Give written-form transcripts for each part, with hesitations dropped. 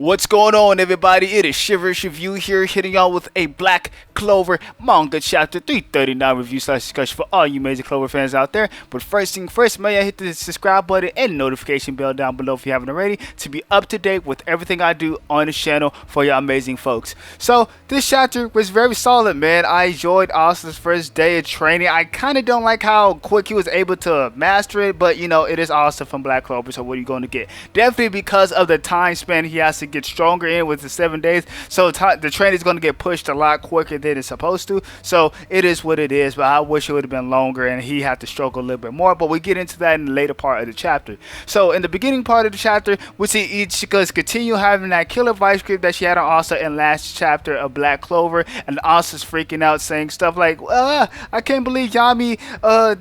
What's going on, everybody? It is Shivers Review here, hitting y'all with a Black Clover manga chapter 339 review slash discussion for all you amazing Clover fans out there. But first thing first, may I hit the subscribe button and notification bell down below if you haven't already to be up to date with everything I do on the channel for y'all amazing folks. So this chapter was very solid, man. I enjoyed Asta's first day of training. I kind of don't like how quick he was able to master it, but you know, it is Asta from Black Clover, so what are you going to get? Definitely because of the time span he has to get stronger in with the 7 days, so the training is going to get pushed a lot quicker than it's supposed to. So it is what it is, but I wish it would have been longer and he had to struggle a little bit more, but we get into that in the later part of the chapter. So in the beginning part of the chapter, we see Ichicka continue having that killer vice grip that she had on Asta in last chapter of Black Clover, and Asta's freaking out saying stuff like, I can't believe Yami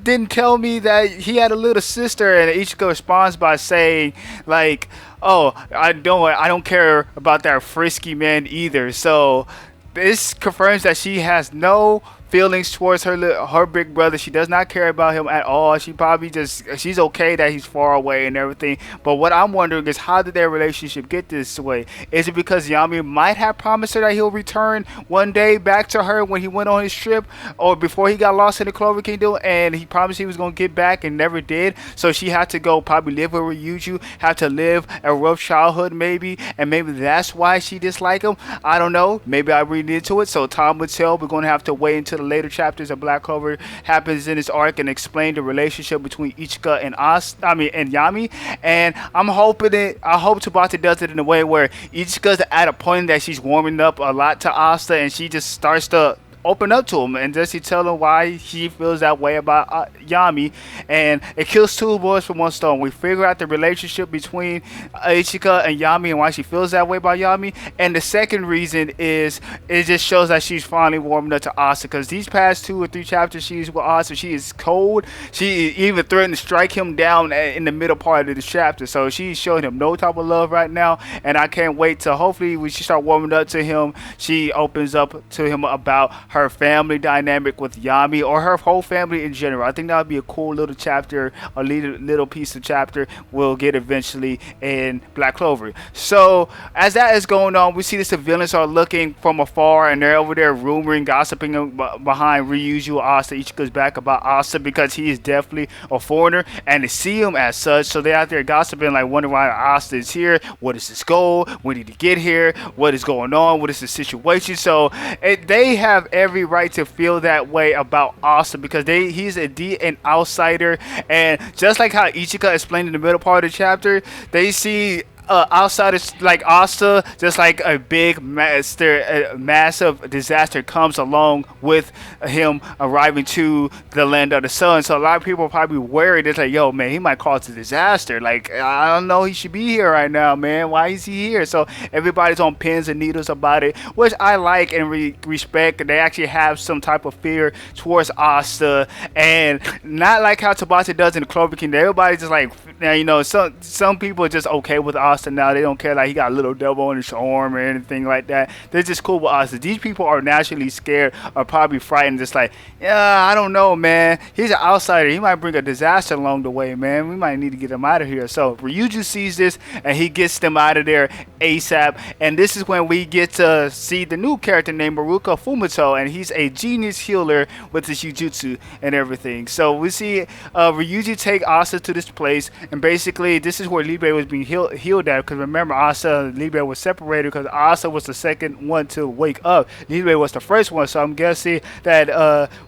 didn't tell me that he had a little sister, and Ichicka responds by saying like, oh, I don't care about that frisky man either. So this confirms that she has no feelings towards her big brother. She does not care about him at all. She's okay that he's far away and everything. But what I'm wondering is, how did their relationship get this way? Is it because Yami might have promised her that he'll return one day back to her when he went on his trip, or before he got lost in the Clover Kingdom, and he promised he was going to get back and never did? So she had to go probably live with Ryuju, have to live a rough childhood maybe, and maybe that's why she disliked him. I don't know. Maybe I read into it, so time would tell. We're going to have to wait until the later chapters of Black Clover happens in this arc and explain the relationship between Ichicka and and Yami. And I hope Tabata does it in a way where Ichika's at a point that she's warming up a lot to Asta, and she just starts to open up to him and just tell him why he feels that way about Yami, and it kills two birds with one stone. We figure out the relationship between Ichicka and Yami and why she feels that way about Yami, and the second reason is it just shows that she's finally warming up to Asta, because these past 2 or 3 chapters she's with Asta, she is cold. She even threatened to strike him down in the middle part of the chapter, so she's showing him no type of love right now, and I can't wait to hopefully when she start warming up to him, she opens up to him about her family dynamic with Yami, or her whole family in general. I think that would be a cool little chapter, a little piece of chapter we'll get eventually in Black Clover. So as that is going on, we see the civilians are looking from afar, and they're over there rumoring, gossiping behind Ryuju Asta Ichika's back about Asta, because he is definitely a foreigner and they see him as such. So they're out there gossiping, like wondering why Asta is here, what is his goal, when did he get here, what is going on, what is the situation. So they have every right to feel that way about Asta, because he's an outsider, and just like how Ichicka explained in the middle part of the chapter, they see outsiders like Asta just like a big massive disaster comes along with him arriving to the land of the sun. So a lot of people are probably worried. It's like, yo man, he might cause a disaster, like I don't know, he should be here right now, man, why is he here? So everybody's on pins and needles about it, which I like and respect. They actually have some type of fear towards Asta, and not like how Tabata does in the Clover Kingdom. Everybody's just like, you know, some people are just okay with Asta now. They don't care like he got a little devil on his arm or anything like that. They're just cool with Asta. These people are naturally scared or probably frightened, just like, yeah, I don't know, man, he's an outsider, he might bring a disaster along the way, man, we might need to get him out of here. So Ryuju sees this and he gets them out of there ASAP, and this is when we get to see the new character named Maruka Fumoto, and he's a genius healer with his Jujutsu and everything. So we see Ryuju take Asta to this place, and basically this is where Libre was being healed at, because remember, Asta and Libre was separated because Asta was the second one to wake up. Libre was the first one, so I'm guessing that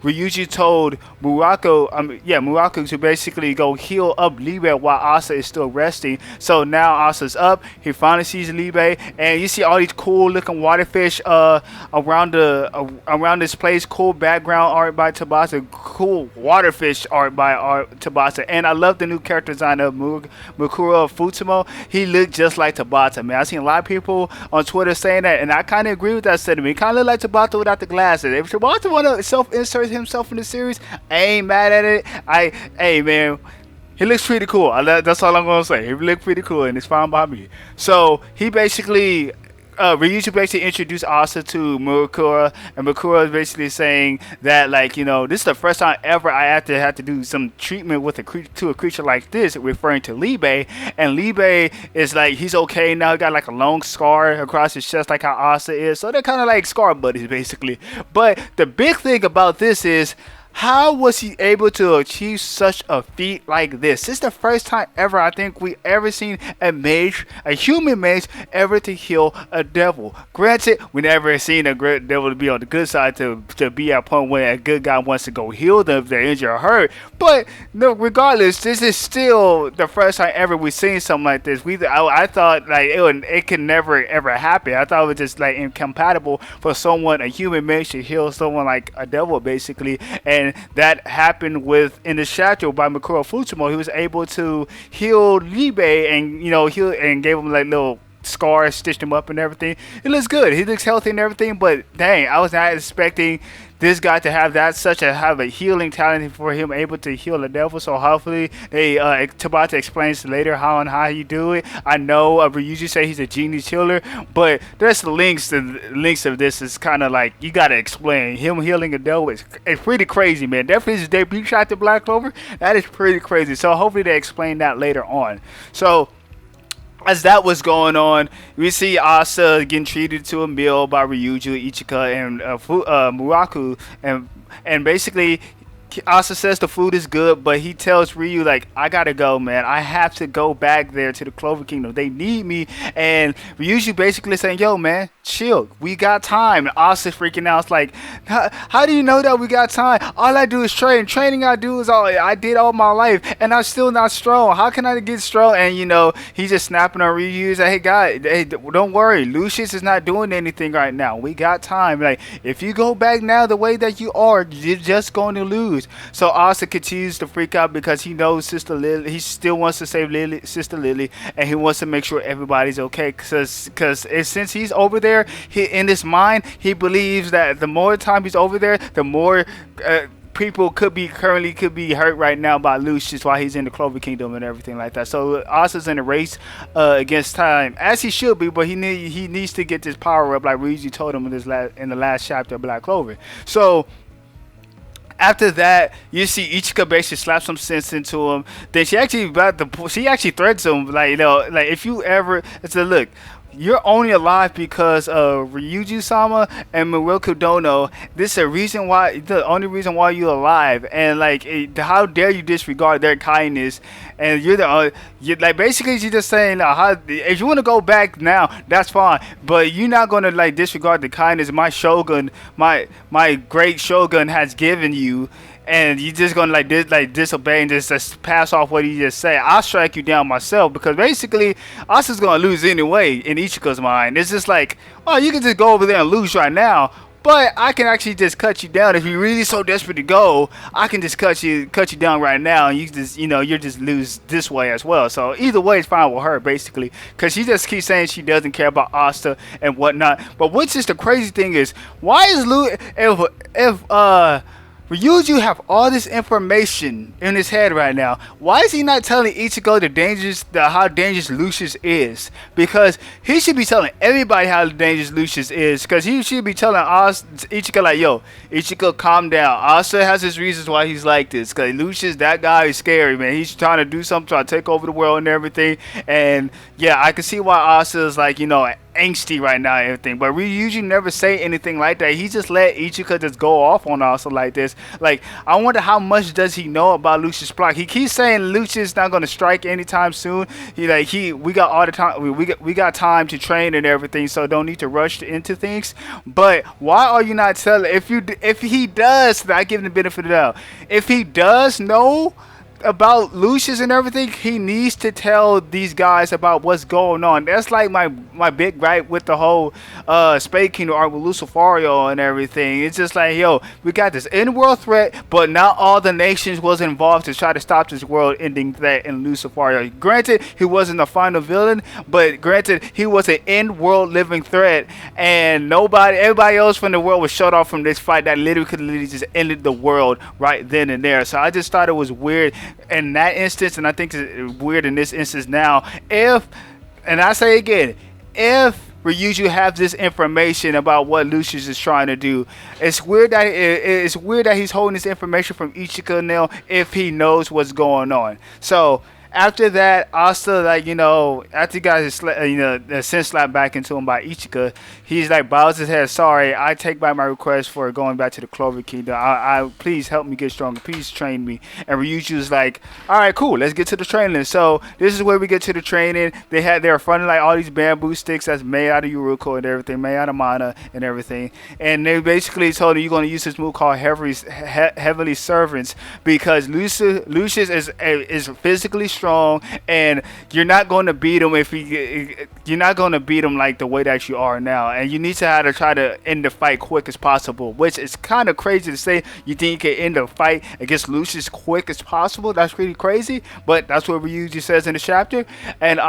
Ryuji told Muraku to basically go heal up Libre while Asta is still resting. So now Asta's up, he finally sees Libre, and you see all these cool looking waterfish around this place. Cool background art by Tabata, cool waterfish art by Tabata, and I love the new character design of Mukuro Futomo. He looked just like Tabata, man. I've seen a lot of people on Twitter saying that, and I kind of agree with that sentiment. He kind of looked like Tabata without the glasses. If Tabata want to self-insert himself in the series, I ain't mad at it. Hey man, he looks pretty cool. That's all I'm gonna say. He looks pretty cool, and it's fine by me. So he basically Ryuji basically introduced Asta to Mukura, and Mukura is basically saying that, like, this is the first time ever I had to do some treatment with to a creature like this, referring to Libe, and Libe is like, he's okay now, he got like a long scar across his chest like how Asta is, so they're kind of like scar buddies basically. But the big thing about this is, how was he able to achieve such a feat like this? This is the first time ever I think we ever seen a mage, a human mage, ever to heal a devil. Granted, we never seen a great devil to be on the good side to be at a point where a good guy wants to go heal them if they're injured or hurt. But no, regardless, this is still the first time ever we've seen something like this. I thought like it could never ever happen. I thought it was just like incompatible for someone, a human mage, to heal someone like a devil basically. And that happened in the shadow by Mikuro Futsumo. He was able to heal Libe and heal and gave him like little scars, stitched him up and everything. It looks good. He looks healthy and everything. But dang, I was not expecting this guy to have have a healing talent for him able to heal the devil. So hopefully Tabata explains later how you do it. I know Ryuji say he's a genius healer, but there's the links of this is kind of like, you gotta explain him healing a devil. It's pretty crazy, man. Definitely his debut shot to Black Clover. That is pretty crazy. So hopefully they explain that later on. So as that was going on, we see Asa getting treated to a meal by Ryuji, Ichicka, and Muraku, and basically Asa says the food is good, but he tells Ryu, like, I gotta go, man. I have to go back there to the Clover Kingdom. They need me. And Ryuji basically saying, yo, man, chill. We got time. And Asa's freaking out. It's like, how do you know that we got time? All I do is train. Training I do is all I did all my life, and I'm still not strong. How can I get strong? And, he's just snapping on Ryu. He's like, hey, guy, hey, don't worry. Lucius is not doing anything right now. We got time. Like, if you go back now the way that you are, you're just going to lose. So Asa continues to freak out because he knows Sister Lily. He still wants to save Sister Lily, and he wants to make sure everybody's okay. Because since he's over there, in his mind, he believes that the more time he's over there, the more people could be hurt right now by Lucius while he's in the Clover Kingdom and everything like that. So Asa's in a race against time, as he should be, but he needs to get this power up like Ryuji told him in the last chapter of Black Clover. So after that, you see Ichika basically slap some sense into him. Then she actually threatens him, like, like, if you ever, it's a look, you're only alive because of Ryuji-sama and Miroku Dono. This is the only reason why you're alive. And like, how dare you disregard their kindness? And like, basically she's just saying, if you want to go back now, that's fine. But you're not gonna like disregard the kindness my shogun, my great shogun has given you. And you just gonna like disobey and just pass off what he just said. I'll strike you down myself, because basically Asa's gonna lose anyway in Ichika's mind. It's just like, oh, you can just go over there and lose right now, but I can actually just cut you down. If you're really so desperate to go, I can just cut you down right now, and you just you're just lose this way as well. So either way, it's fine with her basically, because she just keeps saying she doesn't care about Asta and whatnot. But what's just the crazy thing is, why is if Ryuji have all this information in his head right now, why is he not telling Ichigo how dangerous Lucius is? Because he should be telling everybody how dangerous Lucius is, because he should be telling Ichigo like, yo, Ichigo, calm down. Asa has his reasons why he's like this, because Lucius, that guy is scary, man. He's trying to do something, trying to take over the world and everything. And yeah, I can see why Asa is like, angsty right now and everything, but we usually never say anything like that. He just let Ichika just go off on Asa like this. Like, I wonder how much does he know about Lucius' plot. He keeps saying Lucius not gonna strike anytime soon. We got all the time. We got time to train and everything, so don't need to rush into things. But why are you not telling? If he does, I give him the benefit of the doubt. If he does know about Lucius and everything, he needs to tell these guys about what's going on. That's like my big gripe with the whole Spade Kingdom arc with Lucifario and everything. It's just like, yo, we got this in-world threat, but not all the nations was involved to try to stop this world-ending threat in Lucifario. Granted, he wasn't the final villain, but granted, he was an in-world living threat, and everybody else from the world was shut off from this fight that literally just ended the world right then and there. So I just thought it was weird in that instance, and I think it's weird in this instance now. And I say again, if Ryuju have this information about what Lucius is trying to do. It's weird that it's weird that he's holding this information from Ichicka now if he knows what's going on. So after that, Asta, like, after he got his the sense slapped back into him by Ichika, he's like bows his head. Sorry, I take back my request for going back to the Clover Kingdom. I please help me get stronger. Please train me. And Ryuju's like, all right, cool. Let's get to the training. So this is where we get to the training. They're fronting like all these bamboo sticks that's made out of Yuruko and everything, made out of mana and everything. And they basically told him you're going to use this move called Heavily Servance because Lucius is physically strong, and you're not going to beat him you're not going to beat him like the way that you are now, and you need to have to try to end the fight quick as possible, which is kind of crazy to say you think you can end the fight against Lucius quick as possible. That's pretty crazy, but that's what Ryuji says in the chapter. And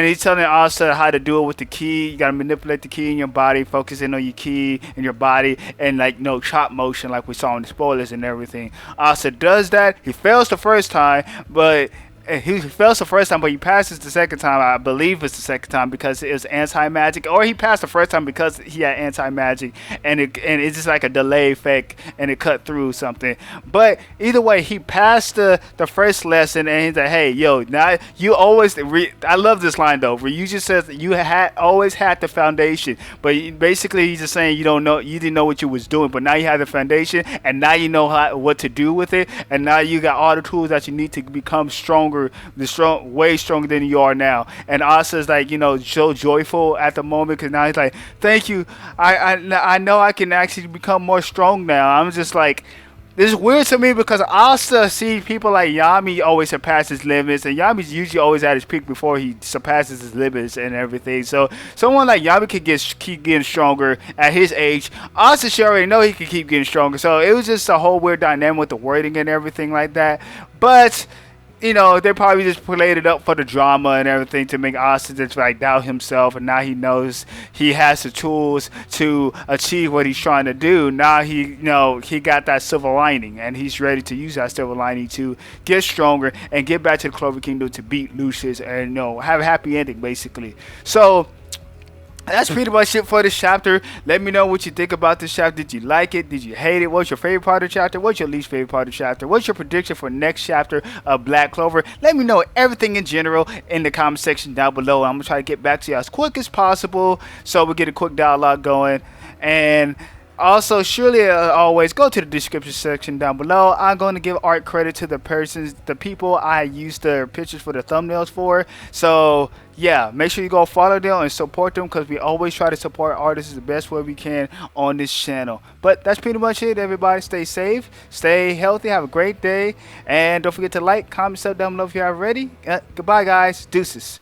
he's telling Asta how to do it with the key. You gotta manipulate the key in your body, focusing on your key in your body, and like no chop motion like we saw in the spoilers and everything. Asta does that. He fails the first time, but he passes the second time. I believe it's the second time because it was anti-magic, or he passed the first time because he had anti-magic, and it's just like a delay effect, and it cut through something. But either way, he passed the first lesson, and he's like, "Hey, yo, now you always." I love this line though, where you just says you always had the foundation, but basically he's just saying you didn't know what you was doing, but now you have the foundation, and now you know what to do with it, and now you got all the tools that you need to become stronger. Way stronger than you are now. And Asa's like, so joyful at the moment because now he's like, thank you. I know I can actually become more strong now. I'm just like, this is weird to me because Asa see people like Yami always surpass his limits, and Yami's usually always at his peak before he surpasses his limits and everything. So someone like Yami could keep getting stronger at his age. Asa should already know he could keep getting stronger. So it was just a whole weird dynamic with the wording and everything like that. But they probably just played it up for the drama and everything to make Austin just like doubt himself, and now he knows he has the tools to achieve what he's trying to do. Now he got that silver lining, and he's ready to use that silver lining to get stronger and get back to the Clover Kingdom to beat Lucius and have a happy ending basically. So that's pretty much it for this chapter. Let me know what you think about this chapter. Did you like it? Did you hate it? What's your favorite part of the chapter? What's your least favorite part of the chapter? What's your prediction for next chapter of Black Clover? Let me know everything in general in the comment section down below. I'm going to try to get back to you as quick as possible so we get a quick dialogue going. And also, surely always go to the description section down below. I'm going to give art credit to the people I used their pictures for the thumbnails for. So yeah, make sure you go follow them and support them because we always try to support artists the best way we can on this channel. But that's pretty much it, everybody. Stay safe, stay healthy, have a great day, and don't forget to like, comment, sub down below if you haven't already. Goodbye, guys. Deuces.